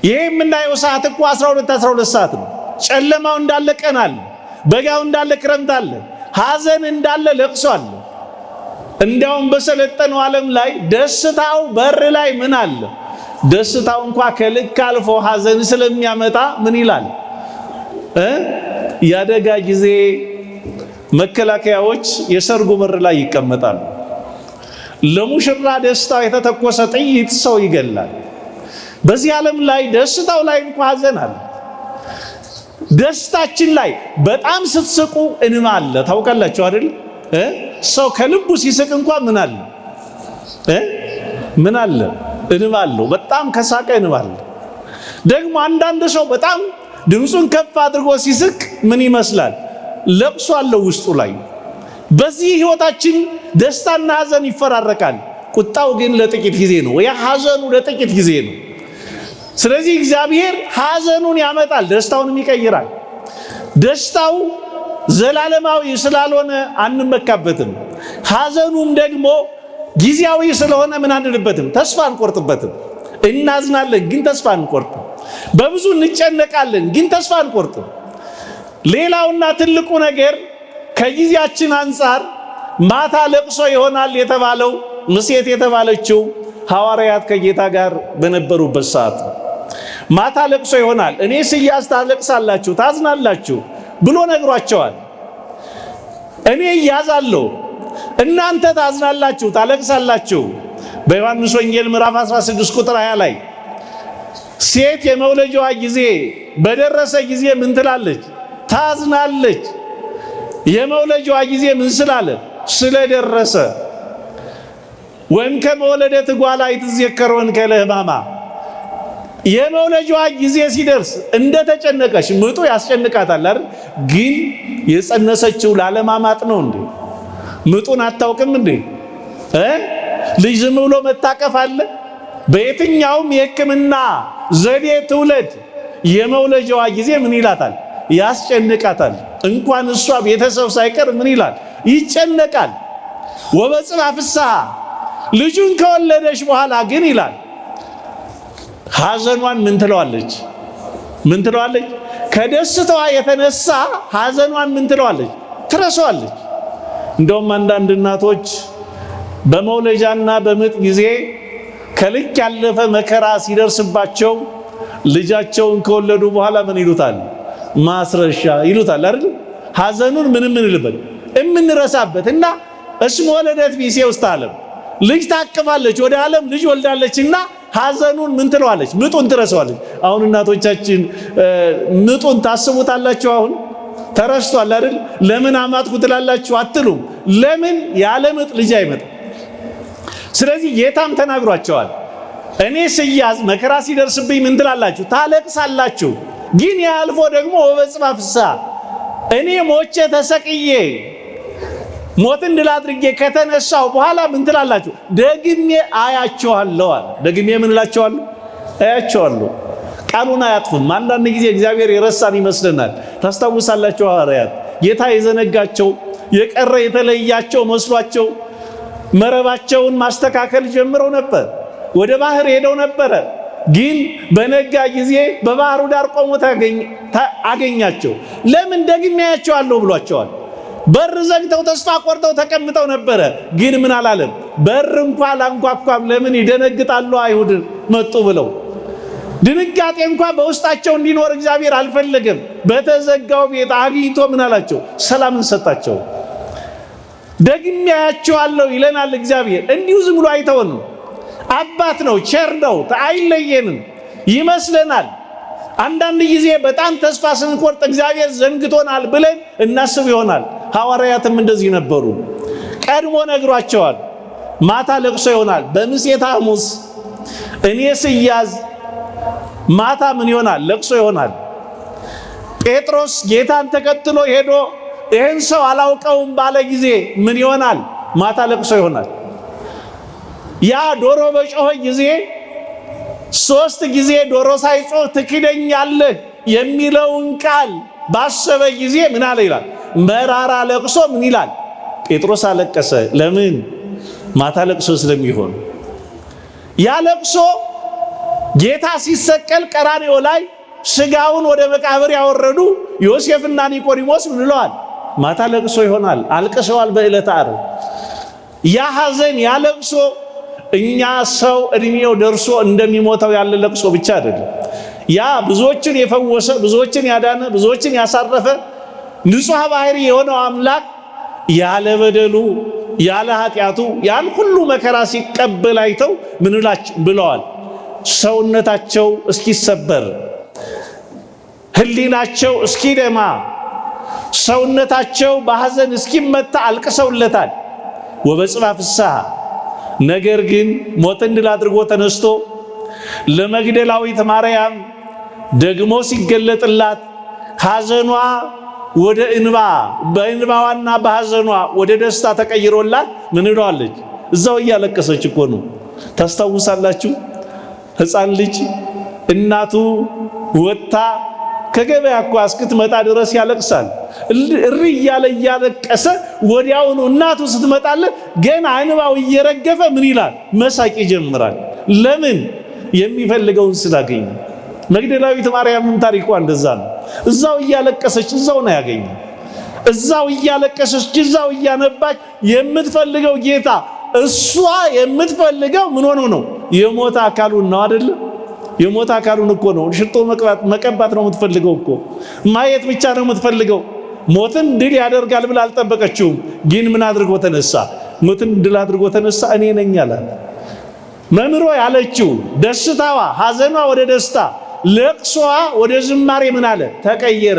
ይሄ የምናየው ሰዓት እኮ 12 ሰዓት ነው። ጨለማው እንዳለ ቀን አለ፣ በጋው እንዳለ ክረምት አለ፣ ሐዘን እንዳለ ለቅሶ አለ። እንዲያውም በሰለጠነው ዓለም ላይ ደስታው በር ላይ ምን አለ? ደስታው እንኳ ከልክ አልፎ ሐዘን ስለሚያመጣ ምን ይላል? የአደጋ ጊዜ መከላከያዎች የሰርጉ በር ላይ ይቀመጣሉ። ለሙሽራ ደስታው የተተኮሰ ጥይት ሰው ይገላል። በዚህ ዓለም ላይ ደስታው ላይ እንኳ ሐዘን አለ። ደስታችን ላይ በጣም ስትስቁ እንባ አለ። ታውቃላችሁ አይደል? ሰው ከልቡ ሲስቅ እንኳ ምን አለ? ምን አለ? እንባ አለው። በጣም ከሳቀ እንባ አለ። ደግሞ አንዳንድ ሰው በጣም ድምፁን ከፍ አድርጎ ሲስቅ ምን ይመስላል? ለቅሶ አለው ውስጡ ላይ። በዚህ ህይወታችን ደስታና ሐዘን ይፈራረቃል። ቁጣው ግን ለጥቂት ጊዜ ነው። ያ ሐዘኑ ለጥቂት ጊዜ ነው። ስለዚህ እግዚአብሔር ሐዘኑን ያመጣል፣ ደስታውንም ይቀይራል። ደስታው ዘላለማዊ ስላልሆነ አንመካበትም። ሐዘኑም ደግሞ ጊዜያዊ ስለሆነ ምን አንልበትም፣ ተስፋ አንቆርጥበትም። እናዝናለን ግን ተስፋ አንቆርጥም። በብዙ እንጨነቃለን ግን ተስፋ አንቆርጥም። ሌላውና ትልቁ ነገር ከጊዜያችን አንጻር ማታ ለቅሶ ይሆናል የተባለው ምሴት የተባለችው ሐዋርያት ከጌታ ጋር በነበሩበት ሰዓት ማታ ለቅሶ ይሆናል፣ እኔ ስያዝ ታለቅሳላችሁ ታዝናላችሁ ብሎ ነግሯቸዋል። እኔ እያዛለሁ፣ እናንተ ታዝናላችሁ፣ ታለቅሳላችሁ። በዮሐንስ ወንጌል ምዕራፍ 16 ቁጥር 20 ላይ ሴት የመውለጃዋ ጊዜ በደረሰ ጊዜ ምን ትላለች? ታዝናለች። የመውለጃዋ ጊዜ ምን ስላለ? ስለደረሰ። ወንከ መወለደት ጓላ ይትዘከር ወንከ ለሕማማ። የመውለጃዋ ጊዜ ሲደርስ እንደተጨነቀች ምጡ ያስጨንቃታል አይደል? ግን የጸነሰችው ላለማማጥ ነው እንዴ? ምጡን አታውቅም እንዴ? ልጅ ዝም ብሎ መታቀፍ አለ? በየትኛውም የሕክምና ዘዴ ትውለድ የመውለጃዋ ጊዜ ምን ይላታል? ያስጨንቃታል። እንኳን እሷ ቤተሰብ ሳይቀር ምን ይላል? ይጨነቃል። ወበጽባ ፍስሐ ልጁን ከወለደች በኋላ ግን ይላል ሐዘኗን ምን ትለዋለች? ምን ትለዋለች? ከደስታዋ የተነሳ ሐዘኗን ምን ትለዋለች? ትረሳዋለች። እንደውም አንዳንድ እናቶች በመውለጃና በምጥ ጊዜ ከልክ ያለፈ መከራ ሲደርስባቸው ልጃቸውን ከወለዱ በኋላ ምን ይሉታል? ማስረሻ ይሉታል አይደል? ሐዘኑን ምንም እንልበት እምንረሳበት እና እስመ ወለደት ቢሴ ውስጥ ዓለም ልጅ ታቅፋለች፣ ወደ ዓለም ልጅ ወልዳለችና ሐዘኑን ምን ትለዋለች? ምጡን ትረሳዋለች። አሁን እናቶቻችን ምጡን ታስቡታላችሁ? አሁን ተረስቷል አይደል? ለምን አማጥኩ ትላላችሁ አትሉም? ለምን ያለ ምጥ ልጅ አይመጣም? ስለዚህ ጌታም ተናግሯቸዋል። እኔ ስያዝ መከራ ሲደርስብኝ ምን ትላላችሁ? ታለቅሳላችሁ። ግን ያልፎ ደግሞ ወበጽባ ፍስሐ እኔ ሞቼ ተሰቅዬ ሞትን ድል አድርጌ ከተነሳው በኋላ ምን ትላላችሁ? ደግሜ አያቸዋለሁ አለ። ደግሜ ምን እላቸዋለሁ? አያቸዋለሁ። ቃሉን አያጥፍም። አንዳንድ ጊዜ እግዚአብሔር የረሳን ይመስለናል። ታስታውሳላችሁ ሐዋርያት ጌታ የዘነጋቸው የቀረ የተለያቸው መስሏቸው መረባቸውን ማስተካከል ጀምረው ነበር። ወደ ባህር ሄደው ነበረ። ግን በነጋ ጊዜ በባህሩ ዳር ቆሞ አገኛቸው። ለምን? ደግሜ አያቸዋለሁ ብሏቸዋል። በር ዘግተው ተስፋ ቆርጠው ተቀምጠው ነበረ። ግን ምን አላለም? በር እንኳ አላንኳኳም። ለምን? ይደነግጣሉ አይሁድ መጡ ብለው። ድንጋጤ እንኳ በውስጣቸው እንዲኖር እግዚአብሔር አልፈለገም። በተዘጋው ቤት አግኝቶ ምን አላቸው? ሰላምን ሰጣቸው። ደግሜ አያቸዋለሁ ይለናል እግዚአብሔር። እንዲሁ ዝም ብሎ አይተውንም። አባት ነው፣ ቸር ነው፣ አይለየንም ይመስለናል። አንዳንድ ጊዜ በጣም ተስፋ ስንቆርጥ እግዚአብሔር ዘንግቶናል ብለን እናስብ ይሆናል። ሐዋርያትም እንደዚህ ነበሩ። ቀድሞ ነግሯቸዋል። ማታ ለቅሶ ይሆናል። በምሴተ ሐሙስ እኔ ስያዝ ማታ ምን ይሆናል? ለቅሶ ይሆናል። ጴጥሮስ ጌታን ተከትሎ ሄዶ ይህን ሰው አላውቀውም ባለ ጊዜ ምን ይሆናል? ማታ ለቅሶ ይሆናል። ያ ዶሮ በጮኸ ጊዜ 3 ጊዜ ዶሮ ሳይጮህ ትክደኛለህ የሚለውን ቃል ባሰበ ጊዜ ምን አለ ይላል? መራራ ለቅሶ ምን ይላል? ጴጥሮስ አለቀሰ። ለምን? ማታ ለቅሶ ስለሚሆን። ያ ለቅሶ ጌታ ሲሰቀል ቀራንዮ ላይ ስጋውን ወደ መቃብር ያወረዱ ዮሴፍና ኒቆዲሞስ ምን ብለዋል? ማታ ለቅሶ ይሆናል። አልቅሰዋል በዕለተ ዓርብ። ያ ሐዘን ያ ለቅሶ እኛ ሰው እድሜው ደርሶ እንደሚሞተው ያለ ለቅሶ ብቻ አይደለም። ያ ብዙዎችን የፈወሰ፣ ብዙዎችን ያዳነ፣ ብዙዎችን ያሳረፈ ንጹሕ ባህሪ የሆነው አምላክ ያለ በደሉ ያለ ኃጢአቱ ያን ሁሉ መከራ ሲቀበል አይተው ምን ብለዋል? ሰውነታቸው እስኪሰበር፣ ሕሊናቸው እስኪደማ፣ ሰውነታቸው በሐዘን እስኪመታ አልቅሰውለታል። ወበጽባ ፍስሐ ነገር ግን ሞትን ድል አድርጎ ተነስቶ ለመግደላዊት ማርያም ደግሞ ሲገለጥላት ሐዘኗ ወደ እንባ፣ በእንባዋና በሐዘኗ ወደ ደስታ ተቀይሮላት ምን ሆናለች? እዛው እያለቀሰች እኮ ነው። ታስታውሳላችሁ? ሕፃን ልጅ እናቱ ወጥታ ከገበያ እኮ እስክትመጣ ድረስ ያለቅሳል። እሪ እያለ እያለቀሰ ወዲያውኑ እናቱ ስትመጣለት ገና እንባው እየረገፈ ምን ይላል? መሳቅ ይጀምራል። ለምን? የሚፈልገውን ስላገኘ። መግደላዊት ማርያምም ታሪኳ እንደዛ ነው። እዛው እያለቀሰች እዛው ነው ያገኘው። እዛው እያለቀሰች እዛው እያነባች የምትፈልገው ጌታ እሷ የምትፈልገው ምን ሆኖ ነው? የሞተ አካሉን ነው አይደል? የሞተ አካሉን እኮ ነው። ሽቶ መቀባት ነው የምትፈልገው እኮ። ማየት ብቻ ነው የምትፈልገው። ሞትን ድል ያደርጋል ብላ አልጠበቀችውም። ግን ምን አድርጎ ተነሳ? ሞትን ድል አድርጎ ተነሳ። እኔ ነኝ አላት። መምህሮ ያለችው ደስታዋ፣ ሐዘኗ ወደ ደስታ፣ ለቅሶዋ ወደ ዝማሬ ምን አለ? ተቀየረ።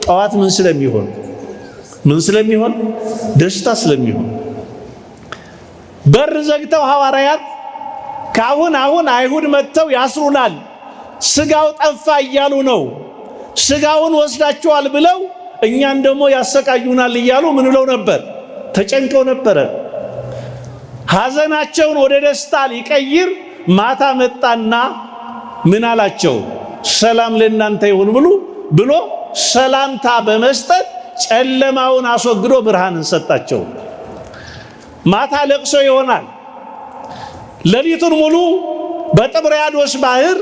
ጠዋት ምን ስለሚሆን ደስታ ስለሚሆን በር ዘግተው ሐዋርያት ካሁን አይሁድ መጥተው ያስሩናል፣ ስጋው ጠፋ እያሉ ነው፣ ስጋውን ወስዳቸዋል ብለው እኛን ደግሞ ያሰቃዩናል እያሉ ምን ብለው ነበር? ተጨንቀው ነበረ። ሐዘናቸውን ወደ ደስታ ሊቀይር ማታ መጣና ምን አላቸው? ሰላም ለእናንተ ይሁን ብሎ ሰላምታ በመስጠት ጨለማውን አስወግዶ ብርሃንን ሰጣቸው። ማታ ለቅሶ ይሆናል። ሌሊቱን ሙሉ በጥብርያዶስ ባህር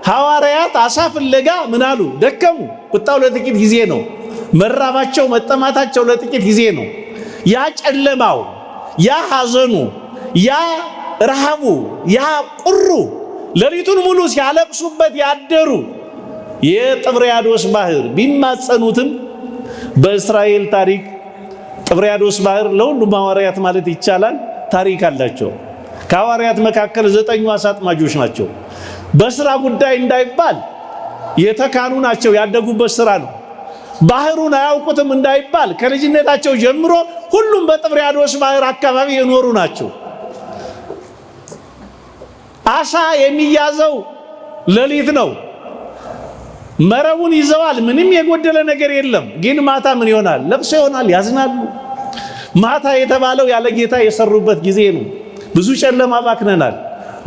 ሐዋርያት አሳ ፍለጋ ምን አሉ? ደከሙ። ቁጣው ለጥቂት ጊዜ ነው። መራባቸው መጠማታቸው ለጥቂት ጊዜ ነው። ያ ጨለማው፣ ያ ሐዘኑ፣ ያ ረሃቡ፣ ያ ቁሩ ሌሊቱን ሙሉ ሲያለቅሱበት ያደሩ የጥብርያዶስ ባህር ቢማጸኑትም በእስራኤል ታሪክ ጥብርያዶስ ባህር ለሁሉም ሐዋርያት ማለት ይቻላል ታሪክ አላቸው። ከሐዋርያት መካከል 9 አሳ አጥማጆች ናቸው። በስራ ጉዳይ እንዳይባል የተካኑ ናቸው፣ ያደጉበት ስራ ነው። ባህሩን አያውቁትም እንዳይባል ከልጅነታቸው ጀምሮ ሁሉም በጥብርያዶስ ባህር አካባቢ የኖሩ ናቸው። አሳ የሚያዘው ሌሊት ነው። መረቡን ይዘዋል። ምንም የጎደለ ነገር የለም። ግን ማታ ምን ይሆናል? ለቅሶ ይሆናል፣ ያዝናሉ። ማታ የተባለው ያለ ጌታ የሰሩበት ጊዜ ነው። ብዙ ጨለማ አባክነናል፣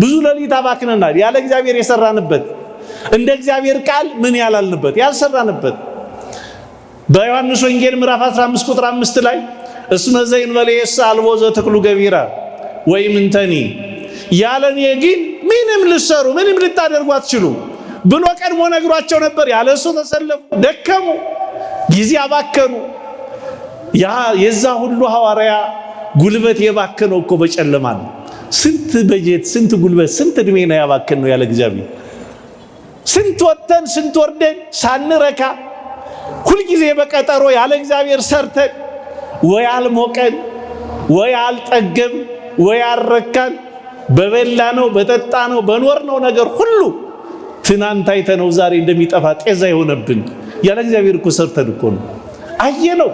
ብዙ ሌሊት አባክነናል። ያለ እግዚአብሔር የሰራንበት፣ እንደ እግዚአብሔር ቃል ምን ያላልንበት፣ ያልሰራንበት። በዮሐንስ ወንጌል ምዕራፍ 15 ቁጥር 5 ላይ እስመ ዘእንበለ አልቦ ዘተክሉ ገቢራ ወይም እንተኒ ያለኔ ግን ምንም ልሰሩ ምንም ልታደርጉ አትችሉ ብሎ ቀድሞ ነግሯቸው ነበር። ያለ እሱ ተሰለፉ፣ ደከሙ፣ ጊዜ አባከኑ። የዛ ሁሉ ሐዋርያ ጉልበት የባከነው እኮ በጨለማ ነው። ስንት በጀት፣ ስንት ጉልበት፣ ስንት እድሜ ነው ያባከን ነው ያለ እግዚአብሔር። ስንት ወጥተን ስንት ወርደን ሳንረካ ሁልጊዜ በቀጠሮ ያለ እግዚአብሔር ሰርተን ወይ አልሞቀን ወይ አልጠገብ ወይ አልረካን በበላ ነው በጠጣ ነው በኖር ነው ነገር ሁሉ ትናንት አይተነው ዛሬ እንደሚጠፋ ጤዛ የሆነብን ያለ እግዚአብሔር እኮ ሰርተን እኮ ነው። አየነው።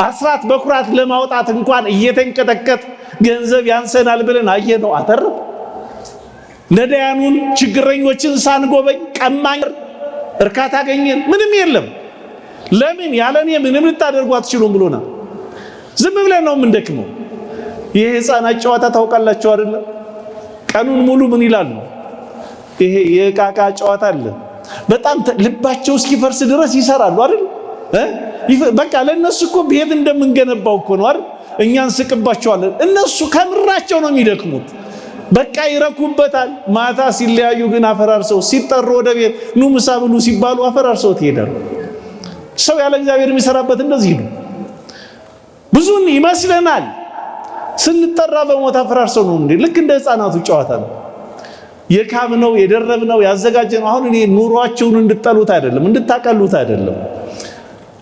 አስራት በኩራት ለማውጣት እንኳን እየተንቀጠቀጥ ገንዘብ ያንሰናል ብለን አየነው። አተረፍ ነዳያኑን ችግረኞችን ሳንጎበኝ ቀማኝ እርካታ አገኘን። ምንም የለም። ለምን? ያለኔ ምንም ልታደርጉ አትችሉም ብሎና ዝም ብለን ነው የምንደክመው። ይሄ ሕፃናት ጨዋታ ታውቃላችሁ አይደል? ቀኑን ሙሉ ምን ይላሉ? ይሄ የቃቃ ጨዋታ አለ። በጣም ልባቸው እስኪፈርስ ድረስ ይሰራሉ አይደል? በቃ ለነሱ እኮ ቤት እንደምንገነባው እኮ ነው አይደል? እኛን ስቅባቸዋለን። እነሱ ከምራቸው ነው የሚደክሙት። በቃ ይረኩበታል። ማታ ሲለያዩ ግን አፈራርሰው፣ ሲጠሩ ወደ ቤት ኑ ምሳ ብሉ ሲባሉ አፈራርሰው ይሄዳሉ። ሰው ያለ እግዚአብሔር የሚሰራበት እንደዚህ ነው። ብዙን ይመስለናል። ስንጠራ በሞት አፈራርሰው ነው እንዴ? ልክ እንደ ሕፃናቱ ጨዋታ ነው። የካብነው የደረብነው ያዘጋጀነው። አሁን እኔ ኑሯቸውን እንድጠሉት አይደለም፣ እንድታቀሉት አይደለም።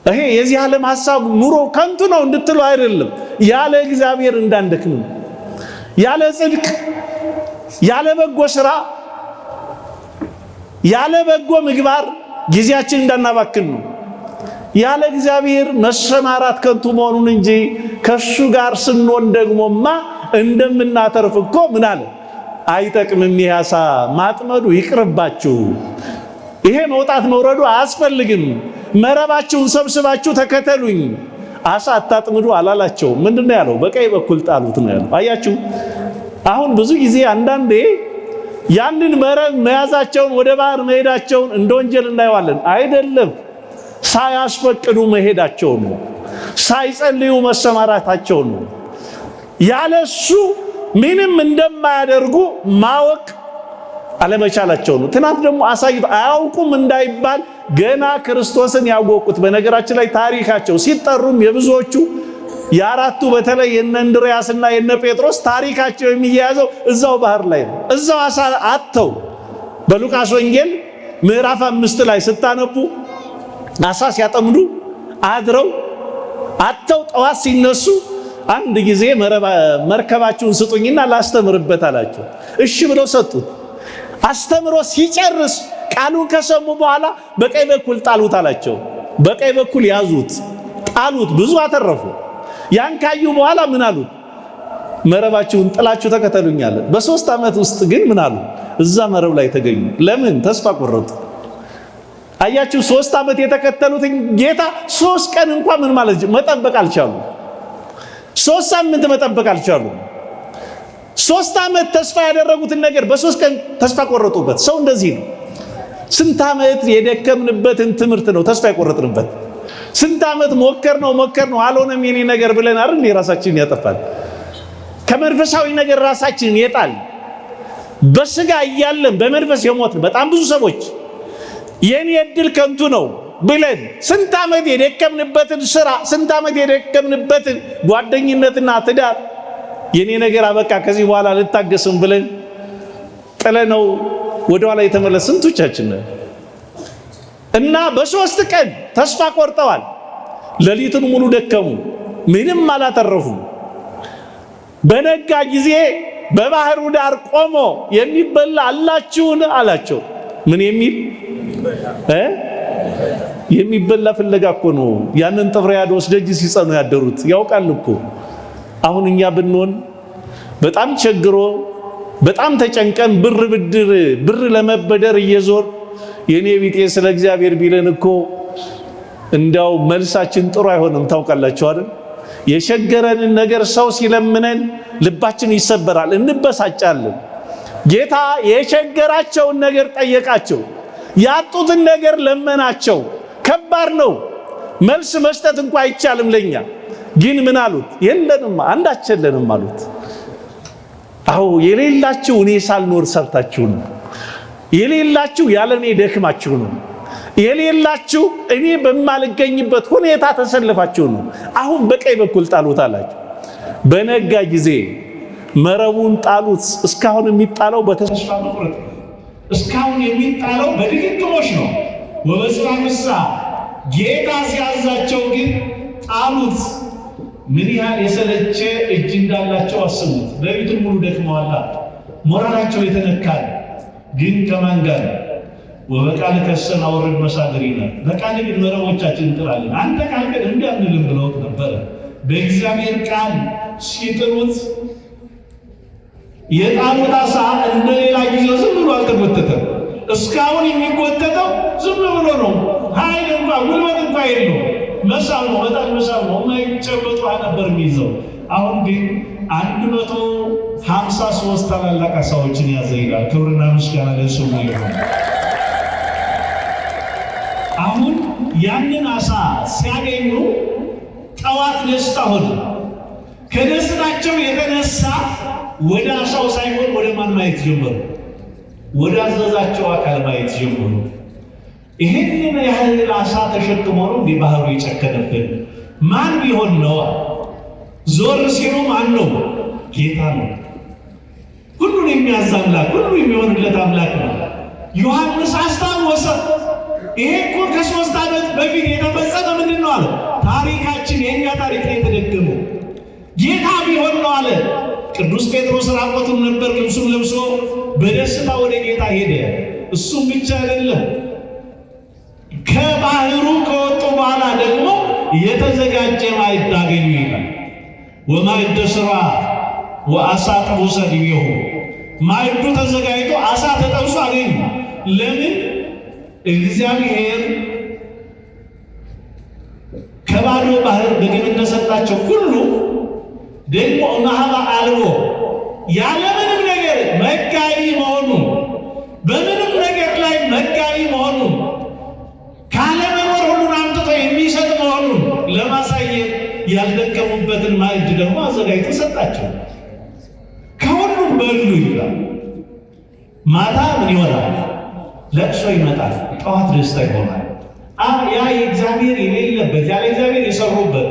ይሄ የዚህ ዓለም ሐሳብ ኑሮ ከንቱ ነው እንድትሉ አይደለም። ያለ እግዚአብሔር እንዳንደክም፣ ያለ ጽድቅ፣ ያለ በጎ ስራ፣ ያለ በጎ ምግባር ጊዜያችን እንዳናባክን ነው። ያለ እግዚአብሔር መሰማራት ከንቱ መሆኑን እንጂ ከሱ ጋር ስንሆን ደግሞማ እንደምናተርፍ እኮ ምን አለ? አይጠቅምም። ይሄ ዓሣ ማጥመዱ ይቅርባችሁ፣ ይሄ መውጣት መውረዱ አያስፈልግም፣ መረባችሁን ሰብስባችሁ ተከተሉኝ፣ ዓሣ አታጥምዱ አላላቸው። ምንድነው ያለው? በቀኝ በኩል ጣሉት ነው ያለው። አያችሁ፣ አሁን ብዙ ጊዜ አንዳንዴ ያንን መረብ መያዛቸውን ወደ ባህር መሄዳቸውን እንደ ወንጀል እናየዋለን። አይደለም፣ ሳያስፈቅዱ መሄዳቸውን ነው፣ ሳይጸልዩ መሰማራታቸውን ነው። ያለሱ ምንም እንደማያደርጉ ማወቅ አለመቻላቸው ነው። ትናንት ደግሞ አሳይቶ አያውቁም እንዳይባል ገና ክርስቶስን ያወቁት። በነገራችን ላይ ታሪካቸው ሲጠሩም የብዙዎቹ የአራቱ በተለይ የነ እንድርያስና የነ ጴጥሮስ ታሪካቸው የሚያያዘው እዛው ባህር ላይ ነው። እዛው ዓሣ አጥተው በሉቃስ ወንጌል ምዕራፍ 5 ላይ ስታነቡ ዓሣ ሲያጠምዱ አድረው አተው ጠዋት ሲነሱ አንድ ጊዜ መርከባችሁን ስጡኝና ላስተምርበት አላቸው። እሺ ብለው ሰጡት። አስተምሮ ሲጨርስ ቃሉን ከሰሙ በኋላ በቀኝ በኩል ጣሉት አላቸው። በቀኝ በኩል ያዙት፣ ጣሉት። ብዙ አተረፉ። ያን ካዩ በኋላ ምን አሉት? መረባችሁን ጥላችሁ ተከተሉኛል። በ3 ዓመት ውስጥ ግን ምን አሉ? እዛ መረብ ላይ ተገኙ። ለምን? ተስፋ ቆረጡ። አያችሁ፣ 3 ዓመት የተከተሉትን ጌታ 3 ቀን እንኳን ምን ማለት መጠበቅ አልቻሉ። 3 ሳምንት መጠበቅ አልቻሉ። 3 ዓመት ተስፋ ያደረጉትን ነገር በ3 ቀን ተስፋ ቆረጡበት። ሰው እንደዚህ ነው። ስንት ዓመት የደከምንበትን ትምህርት ነው ተስፋ የቆረጥንበት። ስንት ዓመት ሞከር ነው አልሆነም የኔ ነገር ብለን አይደል ራሳችንን ያጠፋል። ከመንፈሳዊ ነገር ራሳችንን የጣል በስጋ እያለን በመንፈስ የሞትን በጣም ብዙ ሰዎች የኔ እድል ከንቱ ነው ብለን ስንት ዓመት የደከምንበትን ስራ፣ ስንት ዓመት የደከምንበትን ጓደኝነትና ትዳር የኔ ነገር አበቃ ከዚህ በኋላ ልታገስም ብለን ጥለነው ወደ ኋላ የተመለስ ስንቶቻችን ነን? እና በ3 ቀን ተስፋ ቆርጠዋል። ሌሊቱን ሙሉ ደከሙ፣ ምንም አላተረፉም። በነጋ ጊዜ በባህሩ ዳር ቆሞ የሚበላ አላችሁን አላቸው። ምን የሚል የሚበላ ፍለጋ እኮ ነው ያንን ጥብርያዶስ ደጅ ሲጸኑ ያደሩት። ያውቃል እኮ አሁን እኛ ብንሆን በጣም ቸግሮ በጣም ተጨንቀን ብር ለመበደር እየዞር የኔ ቢጤ ስለ እግዚአብሔር ቢለን እኮ እንዳው መልሳችን ጥሩ አይሆንም። ታውቃላችሁ አይደል? የቸገረንን ነገር ሰው ሲለምነን ልባችን ይሰበራል፣ እንበሳጫለን። ጌታ የቸገራቸውን ነገር ጠየቃቸው፣ ያጡትን ነገር ለመናቸው። ከባድ ነው፣ መልስ መስጠት እንኳን አይቻልም ለኛ። ግን ምን አሉት? የለንም፣ አንዳች የለንም አሉት። አዎ የሌላችሁ እኔ ሳልኖር ሰርታችሁ ነው። የሌላችሁ ያለ እኔ ደክማችሁ ነው። የሌላችሁ እኔ በማልገኝበት ሁኔታ ተሰልፋችሁ ነው። አሁን በቀኝ በኩል ጣሉት አላቸው። በነጋ ጊዜ መረቡን ጣሉት። እስካሁን የሚጣለው በተስፋ መቁረጥ፣ እስካሁን የሚጣለው በድግግሞሽ ነው። ወበጽባምሳ ጌታ ሲያዛቸው ግን ጣሉት። ምን ያህል የሰለቸ እጅ እንዳላቸው አስቡት። ሌሊቱን ሙሉ ደክመዋል፣ ሞራላቸው የተነካ ግን ከማን ጋር? ወበቃል ከሰና ወረድ መሳገሪና በቃል ግን መረቦቻችን እንጥላለን። አንተ ካልከን እንዲህ አንልም ብለውት ነበረ። በእግዚአብሔር ቃል ሲጥሉት የጣሉት ዓሣ እንደሌላ ጊዜው ዝም ብሎ አልተጎተተም። እስካሁን የሚጎተተው ዝም ብሎ ነው። ኃይል እንኳን ጉልበት እንኳን የለው። መሳብ ነው፣ በጣም መሳብ ነው። የማይጨበጥ ውሃ ነበር የሚይዘው። አሁን ግን 153 ታላላቅ ዓሣዎችን ያዘ ይላል። ክብርና ምስጋና ለስሙ ይሁን። አሁን ያንን ዓሣ ሲያገኙ ጠዋት ደስታ ሆነ። ከደስታቸው የተነሳ ወደ ዓሣው ሳይሆን ወደ ማን ማየት ጀመሩ? ወደ አዘዛቸው አካል ማየት ጀመሩ። ይህንን ያህል ዓሣ ተሸክሞ ነው እንዲህ ባህሩ የጨከነብን? ማን ቢሆን ነው? ዞር ሲሉ ማን ነው? ጌታ ነው። ሁሉን የሚያዝ አምላክ፣ ሁሉ የሚሆንለት አምላክ ነው። ዮሐንስ አስታወሰ። ይሄ እኮ ከ3 ዓመት በፊት የተፈጸመ ምንድን ነው አለ? ታሪካችን፣ የእኛ ታሪክ ነው የተደገመው። ጌታ ቢሆን ነው አለ። ቅዱስ ጴጥሮስ ራቆቱን ነበር፣ ልብሱን ለብሶ በደስታ ወደ ጌታ ሄደ። እሱም ብቻ አይደለም፣ ከባህሩ ከወጡ በኋላ ደግሞ የተዘጋጀ ማዕድ አገኙ ይላል። ወማዕደ ሥራ ወዓሣ ጥቡሰ ዲቤሁ፣ ማዕዱ ተዘጋጅቶ ዓሣ ተጠብሶ አገኙ። ለምን? እግዚአብሔር ከባዶ ባህር ምግብ እንደሰጣቸው ሁሉ ደግሞ እምኀበ አልቦ ያለምንም ነገር መጋቢ መሆኑን፣ በምንም ነገር ላይ መጋቢ መሆኑን፣ ካለመኖር ሁሉን አምጥቶ የሚሰጥ መሆኑን ለማሳየት ያልደከሙበትን ማዕድ ደግሞ አዘጋጅቶ ሰጣቸው። ከሁሉም በሉ ይላል። ማታ ምን ይሆናል? ለቅሶ ይመጣል፣ ጠዋት ደስታ ይሆናል። ያ የእግዚአብሔር የሌለበት ያለ እግዚአብሔር የሰሩበት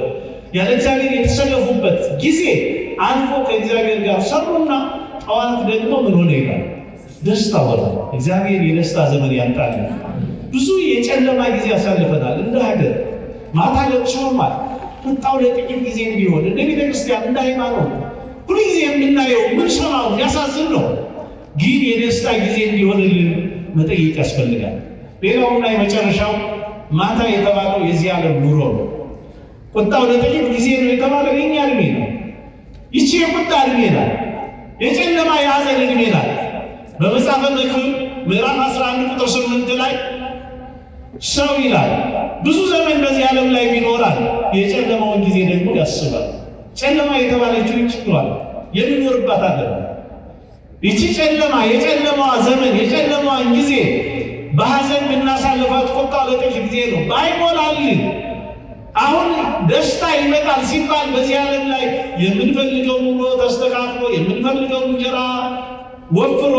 ያለ እግዚአብሔር የተሰለፉበት ጊዜ አልፎ ከእግዚአብሔር ጋር ሰሩና ጠዋት ደግሞ ምን ሆነ ይላል? ደስታ ሆነ። እግዚአብሔር የደስታ ዘመን ያምጣልን። ብዙ የጨለማ ጊዜ ያሳልፈናል እንደ ሀገር። ማታ ለቅሶማ ቁጣው ለጥቂት ጊዜ እንዲሆን እንደ ቤተ ክርስቲያን እንደ ሃይማኖት ሁልጊዜ የምናየው የምንሰማው ያሳዝን ነው። ግን የደስታ ጊዜ እንዲሆንልን መጠየቅ ያስፈልጋል። ሌላውና የመጨረሻው ማታ የተባለው የዚህ ዓለም ኑሮ ነው። ቁጣው ለጥቂት ጊዜ ነው የተባለው የኛ እድሜ ነው። ይቺ የቁጣ እድሜ ናት። የጨለማ የሐዘን እድሜ ናት። በመጽሐፈ መክብብ ምዕራፍ 11 ቁጥር 8 ላይ ሰው ይላል ብዙ ዘመን በዚህ ዓለም ላይ ይኖራል፣ የጨለማውን ጊዜ ደግሞ ያስባል። ጨለማ የተባለችው ይችላል የሚኖርባት አይደለም። ይቺ ጨለማ የጨለማዋ ዘመን የጨለማዋን ጊዜ በሐዘን ብናሳልፋት ቁጣው ለጥቂት ጊዜ ነው። ባይሞላልን አሁን ደስታ ይመጣል ሲባል በዚህ ዓለም ላይ የምንፈልገው ኑሮ ተስተካክሎ የምንፈልገው እንጀራ ወፍሮ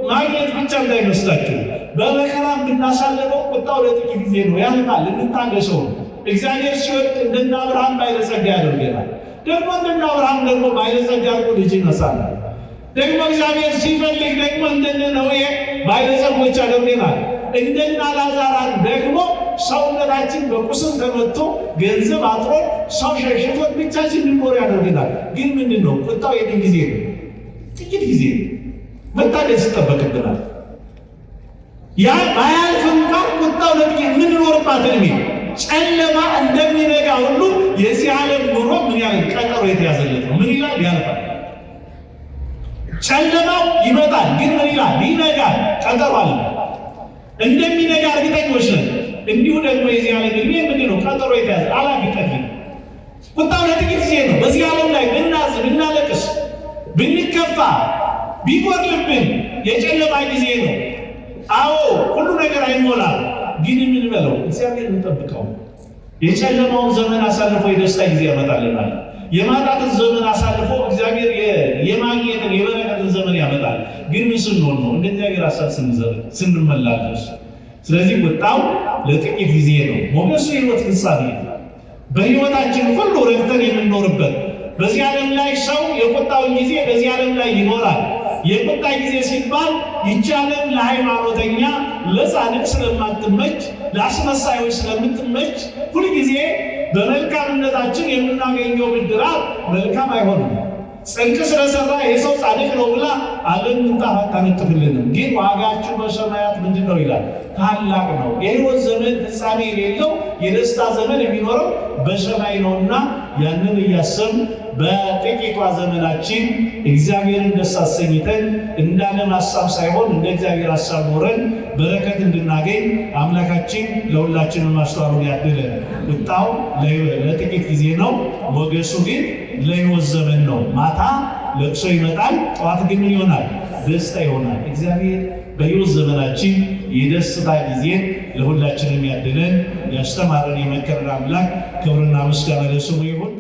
ማግኘት ብቻ እንዳይመስላችሁ። በመከራም ብናሳልፈው ቁጣው ለጥቂት ጊዜ ነው፣ ያልፋል፣ እንታገሰው። እግዚአብሔር ሲወድ እንደነ አብርሃም ባለጸጋ ያደርገናል። ደግሞ እንደነ አብርሃም ደግሞ ባለጸጋ አድርጎ ልጅ ይነሳናል። ደግሞ እግዚአብሔር ሲፈልግ ደግሞ እንደነ ነዌ ባለጸጎች ያደርገናል። እንደነ አልዓዛር ደግሞ ሰውነታችን በቁስል ተመትቶ ገንዘብ አጥሮ ሰው ሸሽቶት ብቻችን እንኖር ያደርገናል። ግን ምንድን ነው ቁጣው? የትን ጊዜ ነው? ጥቂት ጊዜ ነው። መታገስ ይጠበቅብናል። ያ ባያልፍ እንኳን ቁጣው ለጥቂት የምንኖርባት እድሜ ጨለማ እንደሚነጋ ሁሉ የዚህ ዓለም ኑሮ ምን ያህል ቀጠሮ የተያዘለት ነው። ምን ይላል? ያልፋል። ጨለማው ይመጣል፣ ግን ምን ይላል? ይነጋል። ቀጠሮ አለ። እንደሚነጋ እርግጠኞች ነን። እንዲሁ ደግሞ የዚህ ዓለም እድሜ ምንድን ነው? ቀጠሮ የተያዘ አላፊ ጠፊ። ቁጣው ለጥቂት ጊዜ ነው። በዚህ ዓለም ላይ ብናዝን፣ ብናለቅስ፣ ብንከፋ፣ ቢጎድልብን የጨለማ ጊዜ ነው። አዎ ሁሉ ነገር አይሞላም። ግን የምንበለው እግዚአብሔር እንጠብቀው። የጨለማውን ዘመን አሳልፎ የደስታ ጊዜ ያመጣልናል። የማጣትን ዘመን አሳልፎ እግዚአብሔር የማግኘትን የበረከትን ዘመን ያመጣል። ግን ምን ስንሆን ነው? እንደ እግዚአብሔር ሐሳብ ስንመላለስ። ስለዚህ ቁጣው ለጥቂት ጊዜ ነው። ሞገሱ የሕይወት ፍጻሜ ነው። በሕይወታችን ሁሉ ረግተን የምንኖርበት በዚህ ዓለም ላይ ሰው የቁጣውን ጊዜ በዚህ ዓለም ላይ ይኖራል። የቁጣ ጊዜ ሲባል ይህች ዓለም ለሃይማኖተኛ ለጻድቅ ስለማትመች ለአስመሳዮች ስለምትመች ሁልጊዜ በመልካምነታችን የምናገኘው ብድራት መልካም አይሆንም። ጽድቅ ስለሰራ የሰው ጻድቅ ነው ብላ ዓለም ምንጣፍ አታነጥፍልንም። ግን ዋጋችሁ በሰማያት ምንድን ነው ይላል? ታላቅ ነው። የሕይወት ዘመን ፍጻሜ የሌለው የደስታ ዘመን የሚኖረው በሰማይ ነውና ያንን እያሰብን በጥቂቷ ዘመናችን እግዚአብሔርን ደስ አሰኝተን እንደ ዓለም ሐሳብ ሳይሆን እንደ እግዚአብሔር ሐሳብ ኖረን በረከት እንድናገኝ አምላካችን ለሁላችንም ማስተዋሉን ያድለን። ቁጣው ለጥቂት ጊዜ ነው፣ ሞገሱ ግን ለሕይወት ዘመን ነው። ማታ ለቅሶ ይመጣል፣ ጠዋት ግን ምን ይሆናል? ደስታ ይሆናል። እግዚአብሔር በሕይወት ዘመናችን የደስታ ጊዜ ለሁላችንም ያድለን። ያስተማረን የመከረን አምላክ ክብርና ምስጋና ለስሙ ይሁን።